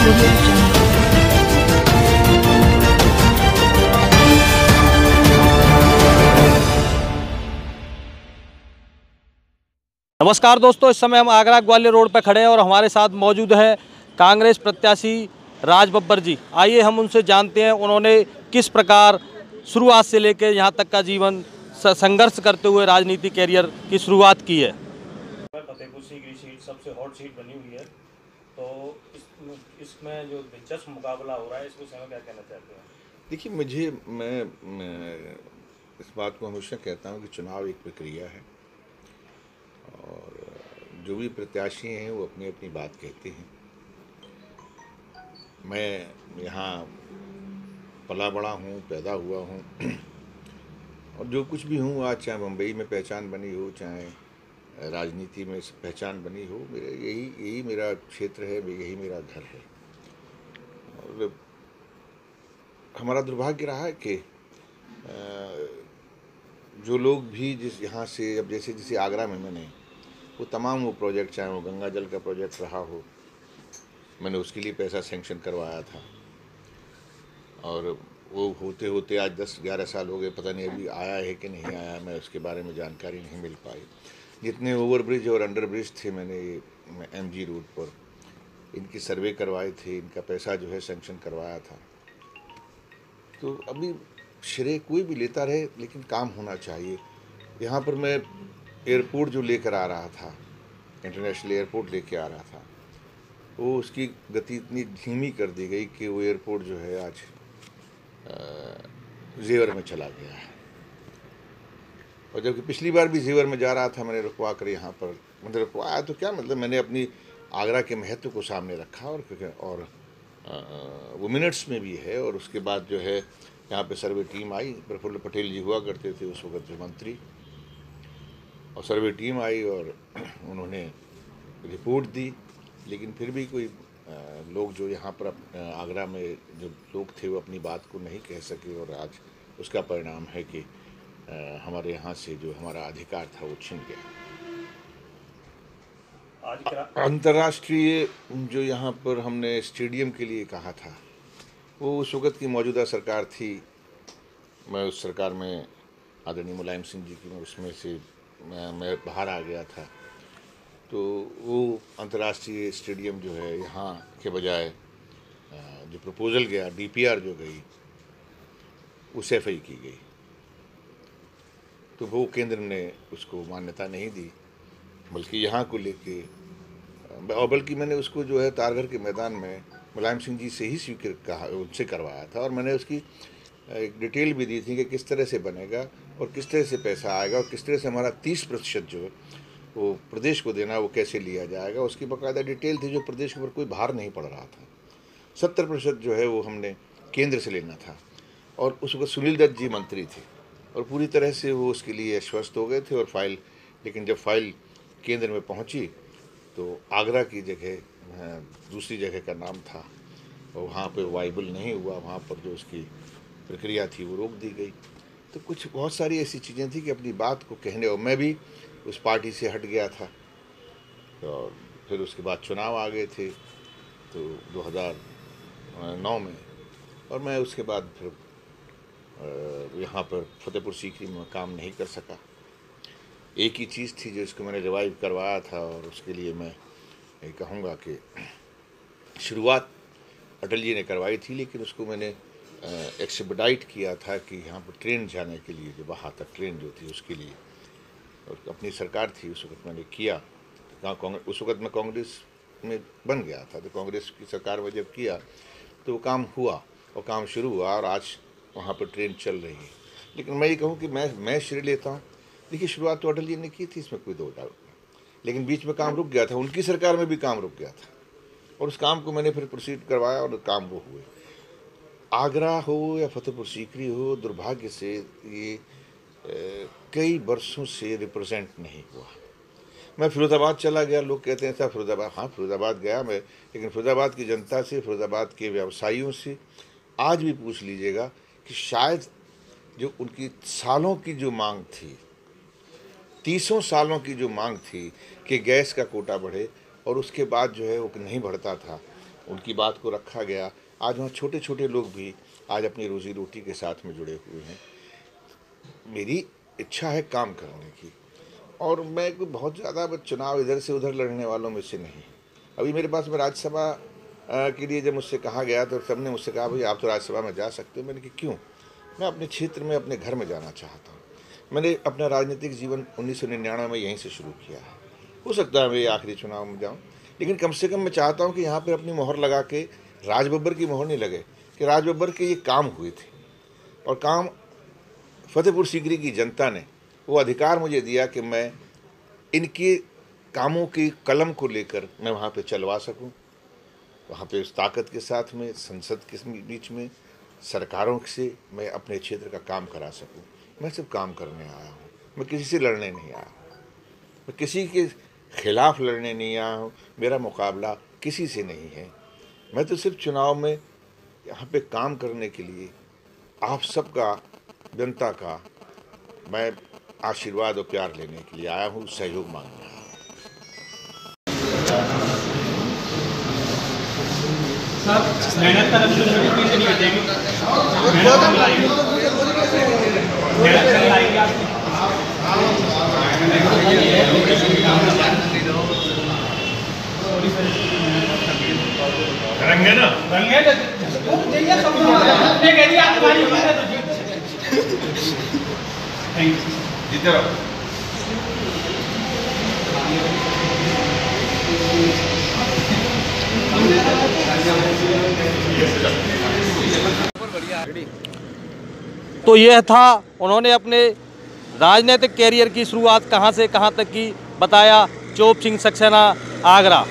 Audio Jungle. नमस्कार दोस्तों, इस समय हम आगरा ग्वालियर रोड पर खड़े हैं और हमारे साथ मौजूद है कांग्रेस प्रत्याशी राज बब्बर जी। आइए हम उनसे जानते हैं उन्होंने किस प्रकार शुरुआत से लेकर यहाँ तक का जीवन संघर्ष करते हुए राजनीति कैरियर की शुरुआत की है। फतेहपुर सीकरी सीट सबसे हॉट सीट बनी हुई है, तो इसमें जो दिलचस्प मुकाबला हो रहा है इसको समय क्या कहना चाहते हैं? देखिए, मैं इस बात को हमेशा कहता हूँ कि चुनाव एक प्रक्रिया है और जो भी प्रत्याशी हैं वो अपनी अपनी बात कहते हैं। मैं यहाँ पला बड़ा हूँ, पैदा हुआ हूँ और जो कुछ भी हूँ आज, चाहे मुंबई में पहचान बनी हो, चाहे राजनीति में पहचान बनी हो, यही मेरा क्षेत्र है, यही मेरा घर है। और हमारा दुर्भाग्य रहा है कि जो लोग भी यहाँ से, अब जैसे आगरा में मैंने वो तमाम वो प्रोजेक्ट, चाहे वो गंगा जल का प्रोजेक्ट रहा हो, मैंने उसके लिए पैसा सेंक्शन करवाया था और वो होते होते आज 10-11 साल हो गए, पता नहीं अभी आया है कि नहीं आया, मैं उसके बारे में जानकारी नहीं मिल पाई। जितने ओवरब्रिज और अंडरब्रिज थे मैंने MG रोड पर इनकी सर्वे करवाए थे, इनका पैसा जो है सेंक्शन करवाया था। तो अभी श्रेय कोई भी लेता रहे, लेकिन काम होना चाहिए। यहाँ पर मैं एयरपोर्ट जो लेकर आ रहा था, इंटरनेशनल एयरपोर्ट लेके आ रहा था, वो उसकी गति इतनी धीमी कर दी गई कि वो एयरपोर्ट जो है आज जेवर में चला गया है। और जबकि पिछली बार भी जेवर में जा रहा था, मैंने रुकवा कर यहाँ पर, मतलब रुकवाया तो क्या मतलब, मैंने अपनी आगरा के महत्व को सामने रखा और वो मिनट्स में भी है। और उसके बाद जो है यहाँ पे सर्वे टीम आई, प्रफुल्ल पटेल जी हुआ करते थे उस वक्त जो मंत्री, और सर्वे टीम आई और उन्होंने रिपोर्ट दी। लेकिन फिर भी कोई लोग जो यहाँ पर आगरा में जो लोग थे वो अपनी बात को नहीं कह सके और आज उसका परिणाम है कि हमारे यहाँ से जो हमारा अधिकार था वो छिन गया। अंतर्राष्ट्रीय जो यहाँ पर हमने स्टेडियम के लिए कहा था, वो उस वक्त की मौजूदा सरकार थी। मैं उस सरकार में आदरणीय मुलायम सिंह जी की, उसमें से मैं बाहर आ गया था। तो वो अंतर्राष्ट्रीय स्टेडियम जो है यहाँ के बजाय जो प्रपोज़ल गया, DPR जो गई, वो SFI की गई, तो वो केंद्र ने उसको मान्यता नहीं दी, बल्कि यहाँ को लेके, और बल्कि मैंने उसको जो है तारघर के मैदान में मुलायम सिंह जी से ही स्वीकृत कहा, उनसे करवाया था। और मैंने उसकी एक डिटेल भी दी थी कि किस तरह से बनेगा और किस तरह से पैसा आएगा और किस तरह से हमारा 30% जो वो प्रदेश को देना वो कैसे लिया जाएगा। उसकी बाकायदा डिटेल थी, जो प्रदेश के ऊपर कोई भार नहीं पड़ रहा था। 70% जो है वो हमने केंद्र से लेना था। और उस वक्त सुनील दत्त जी मंत्री थे और पूरी तरह से वो उसके लिए आश्वस्त हो गए थे। और फाइल, लेकिन जब फाइल केंद्र में पहुंची तो आगरा की जगह दूसरी जगह का नाम था और वहाँ पे वाइबल नहीं हुआ, वहाँ पर जो उसकी प्रक्रिया थी वो रोक दी गई। तो कुछ बहुत सारी ऐसी चीज़ें थी कि अपनी बात को कहने, और मैं भी उस पार्टी से हट गया था। और फिर उसके बाद चुनाव आ गए थे तो 2009 में, और मैं उसके बाद फिर यहाँ पर फतेहपुर सीकरी में काम नहीं कर सका। एक ही चीज़ थी जो इसको मैंने रिवाइव करवाया था, और उसके लिए मैं ये कहूँगा कि शुरुआत अटल जी ने करवाई थी, लेकिन उसको मैंने एक्सपेडाइट किया था कि यहाँ पर ट्रेन जाने के लिए, जो वहाँ तक ट्रेन जो थी उसके लिए, और अपनी सरकार थी उस वक्त मैंने किया। उस वक्त मैं कांग्रेस में बन गया था, तो कांग्रेस की सरकार में जब किया तो वो काम हुआ और काम शुरू हुआ और आज वहाँ पर ट्रेन चल रही है। लेकिन मैं ये कहूँ कि मैं श्रेय लेता हूँ। देखिए, शुरुआत तो अटल जी ने की थी, इसमें कोई दो डाउट नहीं, लेकिन बीच में काम रुक गया था, उनकी सरकार में भी काम रुक गया था, और उस काम को मैंने फिर प्रोसीड करवाया और काम वो हुए। आगरा हो या फतेहपुर सीकरी हो, दुर्भाग्य से ये कई वर्षों से रिप्रेजेंट नहीं हुआ। मैं फिरोज़ाबाद चला गया, लोग कहते हैं था फिरोज़ाबाद, हाँ फिरोज़ाबाद गया मैं, लेकिन फिरोज़ाबाद की जनता से, फिरोज़ाबाद के व्यवसायियों से आज भी पूछ लीजिएगा कि शायद जो उनकी सालों की जो मांग थी, 30 सालों की जो मांग थी कि गैस का कोटा बढ़े, और उसके बाद जो है वो नहीं बढ़ता था, उनकी बात को रखा गया। आज वहाँ छोटे छोटे लोग भी आज अपनी रोजी रोटी के साथ में जुड़े हुए हैं। मेरी इच्छा है काम करने की, और मैं कोई बहुत ज़्यादा चुनाव इधर से उधर लड़ने वालों में से नहीं। अभी मेरे पास में राज्यसभा के लिए जब मुझसे कहा गया तो सबने मुझसे कहा भाई आप तो राज्यसभा में जा सकते हो। मैंने कहा क्यों? मैं अपने क्षेत्र में अपने घर में जाना चाहता हूँ। मैंने अपना राजनीतिक जीवन 1999 में यहीं से शुरू किया है। हो सकता है मैं आखिरी चुनाव में जाऊँ, लेकिन कम से कम मैं चाहता हूँ कि यहाँ पर अपनी मोहर लगा के, राज बब्बर की मोहर नहीं लगे, कि राज बब्बर के ये काम हुए थे और काम फतेहपुर सीकरी की जनता ने वो अधिकार मुझे दिया कि मैं इनके कामों की कलम को लेकर मैं वहाँ पे चलवा सकूँ। वहाँ पे उस ताकत के साथ में संसद के बीच में सरकारों से मैं अपने क्षेत्र का काम करा सकूँ। मैं सिर्फ काम करने आया हूँ, मैं किसी से लड़ने नहीं आया हूँ, मैं किसी के खिलाफ लड़ने नहीं आया हूँ। मेरा मुकाबला किसी से नहीं है। मैं तो सिर्फ चुनाव में यहाँ पे काम करने के लिए आप सबका, जनता का मैं आशीर्वाद और प्यार लेने के लिए आया हूँ, सहयोग मांगने आया हूँ। मेहनत का नहीं हटेगी, रंगे ना रंगे जीते रहो। तो यह था, उन्होंने अपने राजनीतिक कैरियर की शुरुआत कहां से कहां तक की बताया। चोप सिंह सक्सेना, आगरा।